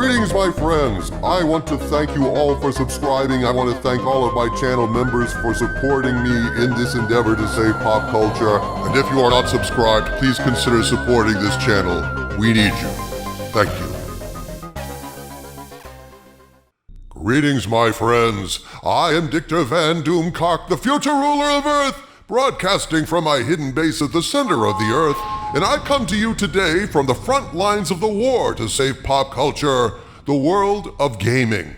Greetings, my friends. I want to thank you all for subscribing. I want to thank all of my channel members for supporting me in this endeavor to save pop culture. And if you are not subscribed, please consider supporting this channel. We need you. Thank you. Greetings, my friends. I am Dictor Van Doomcock, the future ruler of Earth, broadcasting from my hidden base at the center of the Earth, and I come to you today from the front lines of the war to save pop culture, the world of gaming.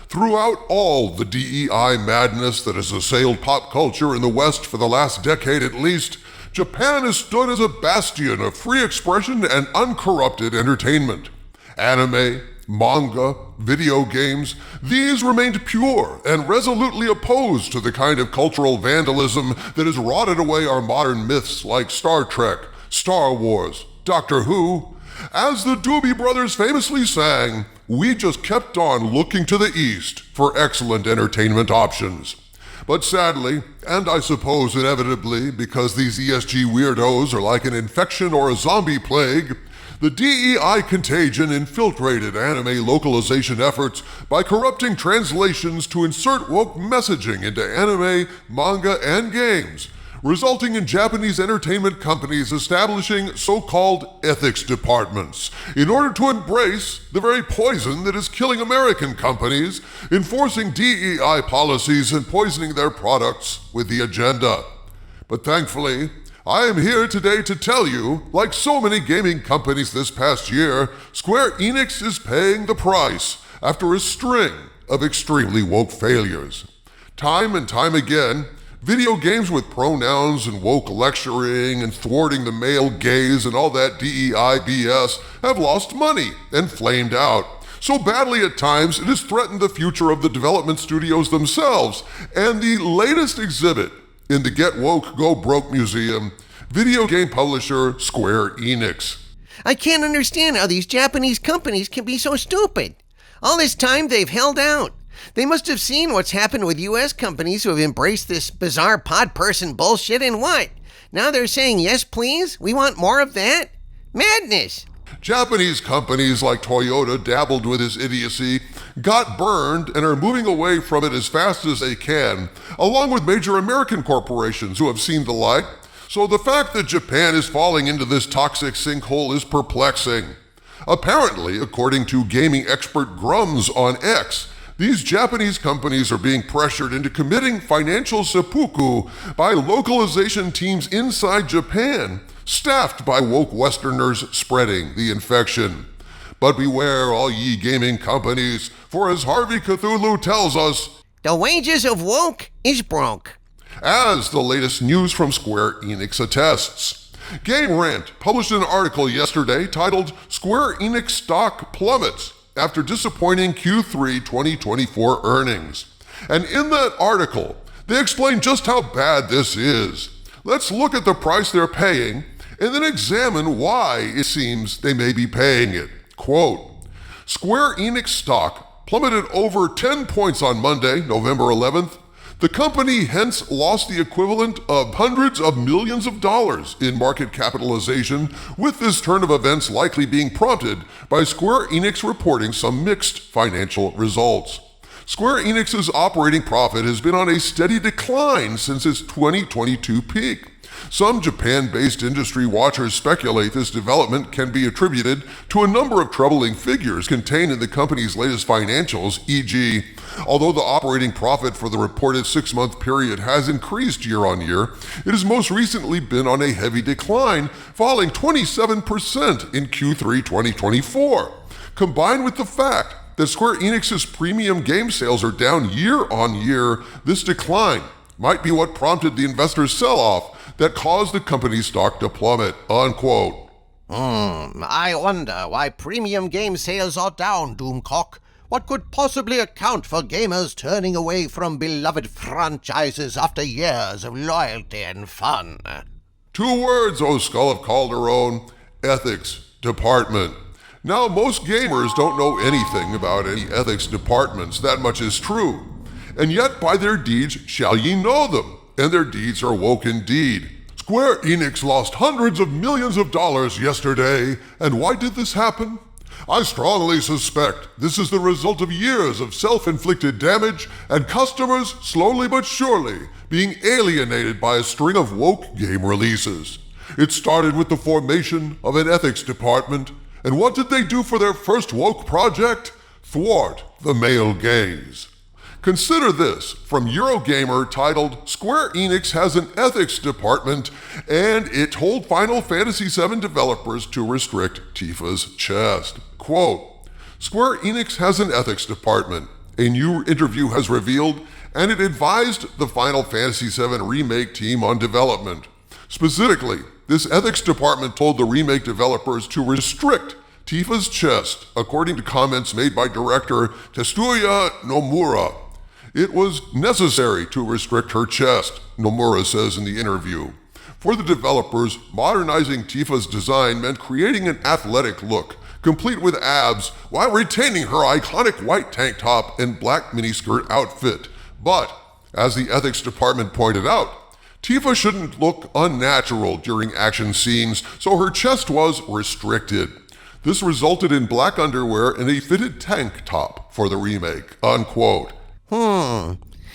Throughout all the DEI madness that has assailed pop culture in the West for the last decade at least, Japan has stood as a bastion of free expression and uncorrupted entertainment. Anime, manga, video games, these remained pure and resolutely opposed to the kind of cultural vandalism that has rotted away our modern myths like Star Trek, Star Wars, Doctor Who. As the Doobie Brothers famously sang, we just kept on looking to the East for excellent entertainment options. But sadly, and I suppose inevitably because these ESG weirdos are like an infection or a zombie plague, the DEI contagion infiltrated anime localization efforts by corrupting translations to insert woke messaging into anime, manga, and games, resulting in Japanese entertainment companies establishing so-called ethics departments in order to embrace the very poison that is killing American companies, enforcing DEI policies and poisoning their products with the agenda. But thankfully, I am here today to tell you, like so many gaming companies this past year, Square Enix is paying the price after a string of extremely woke failures. Time and time again, video games with pronouns and woke lecturing and thwarting the male gaze and all that DEI BS have lost money and flamed out. So badly at times, it has threatened the future of the development studios themselves. And the latest exhibit in the Get Woke, Go Broke Museum, video game publisher Square Enix. I can't understand how these Japanese companies can be so stupid. All this time they've held out. They must have seen what's happened with US companies who have embraced this bizarre pod person bullshit, and what? Now they're saying, yes please, we want more of that? Madness! Japanese companies like Toyota dabbled with this idiocy, got burned, and are moving away from it as fast as they can, along with major American corporations who have seen the light. So the fact that Japan is falling into this toxic sinkhole is perplexing. Apparently, according to gaming expert Grums on X, these Japanese companies are being pressured into committing financial seppuku by localization teams inside Japan, staffed by woke Westerners spreading the infection. But beware, all ye gaming companies, for as Harvey Cthulhu tells us, the wages of woke is broke. As the latest news from Square Enix attests. Game Rant published an article yesterday titled Square Enix Stock Plummets after disappointing Q3 2024 earnings. And in that article, they explain just how bad this is. Let's look at the price they're paying and then examine why it seems they may be paying it. Quote, Square Enix stock plummeted over 10 points on Monday, November 11th. The company hence lost the equivalent of hundreds of millions of dollars in market capitalization, with this turn of events likely being prompted by Square Enix reporting some mixed financial results. Square Enix's operating profit has been on a steady decline since its 2022 peak. Some Japan-based industry watchers speculate this development can be attributed to a number of troubling figures contained in the company's latest financials, e.g., although the operating profit for the reported 6-month period has increased year on year, it has most recently been on a heavy decline, falling 27% in Q3 2024. Combined with the fact that Square Enix's premium game sales are down year on year, this decline might be what prompted the investor's sell-off that caused the company's stock to plummet, unquote. I wonder why premium game sales are down, Doomcock. What could possibly account for gamers turning away from beloved franchises after years of loyalty and fun? 2 words, O Skull of Calderon, ethics department. Now, most gamers don't know anything about any ethics departments, that much is true. And yet by their deeds shall ye know them, and their deeds are woke indeed. Square Enix lost hundreds of millions of dollars yesterday, and why did this happen? I strongly suspect this is the result of years of self-inflicted damage and customers slowly but surely being alienated by a string of woke game releases. It started with the formation of an ethics department, and what did they do for their first woke project? Thwart the male gaze. Consider this from Eurogamer titled, "Square Enix has an ethics department," and it told Final Fantasy VII developers to restrict Tifa's chest. Quote, "Square Enix has an ethics department," a new interview has revealed, and it advised the Final Fantasy VII Remake team on development. Specifically, this ethics department told the remake developers to restrict Tifa's chest, according to comments made by director Tetsuya Nomura. "It was necessary to restrict her chest," Nomura says in the interview. For the developers, modernizing Tifa's design meant creating an athletic look, complete with abs, while retaining her iconic white tank top and black miniskirt outfit. But, as the ethics department pointed out, Tifa shouldn't look unnatural during action scenes, so her chest was restricted. This resulted in black underwear and a fitted tank top for the remake, unquote.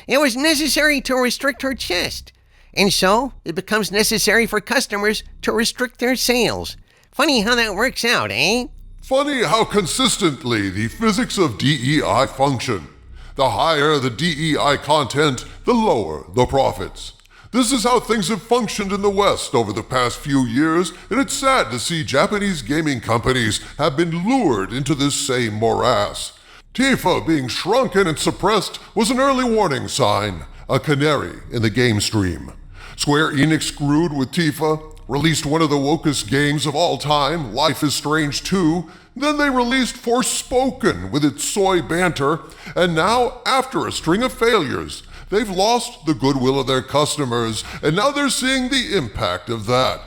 It was necessary to restrict her chest. And so, it becomes necessary for customers to restrict their sales. Funny how that works out, eh? Funny how consistently the physics of DEI function. The higher the DEI content, the lower the profits. This is how things have functioned in the West over the past few years, and it's sad to see Japanese gaming companies have been lured into this same morass. Tifa being shrunken and suppressed was an early warning sign, a canary in the game stream. Square Enix screwed with Tifa, released one of the wokest games of all time, Life is Strange 2, then they released Forspoken with its soy banter, and now, after a string of failures, they've lost the goodwill of their customers, and now they're seeing the impact of that.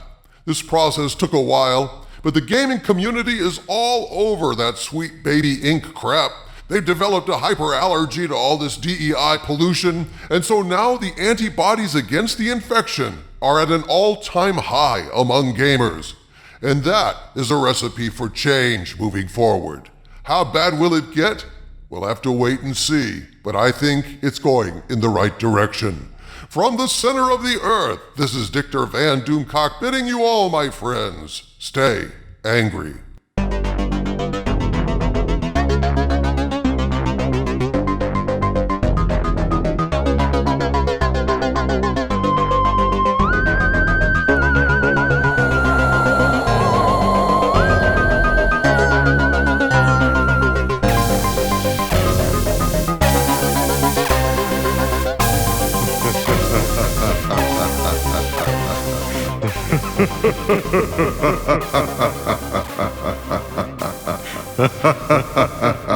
This process took a while, but the gaming community is all over that Sweet Baby Inc. crap. They've developed a hyperallergy to all this DEI pollution, and so now the antibodies against the infection are at an all-time high among gamers. And that is a recipe for change moving forward. How bad will it get? We'll have to wait and see, but I think it's going in the right direction. From the center of the earth, this is Dictor Van Doomcock bidding you all, my friends, stay angry. Ha ha ha ha ha ha.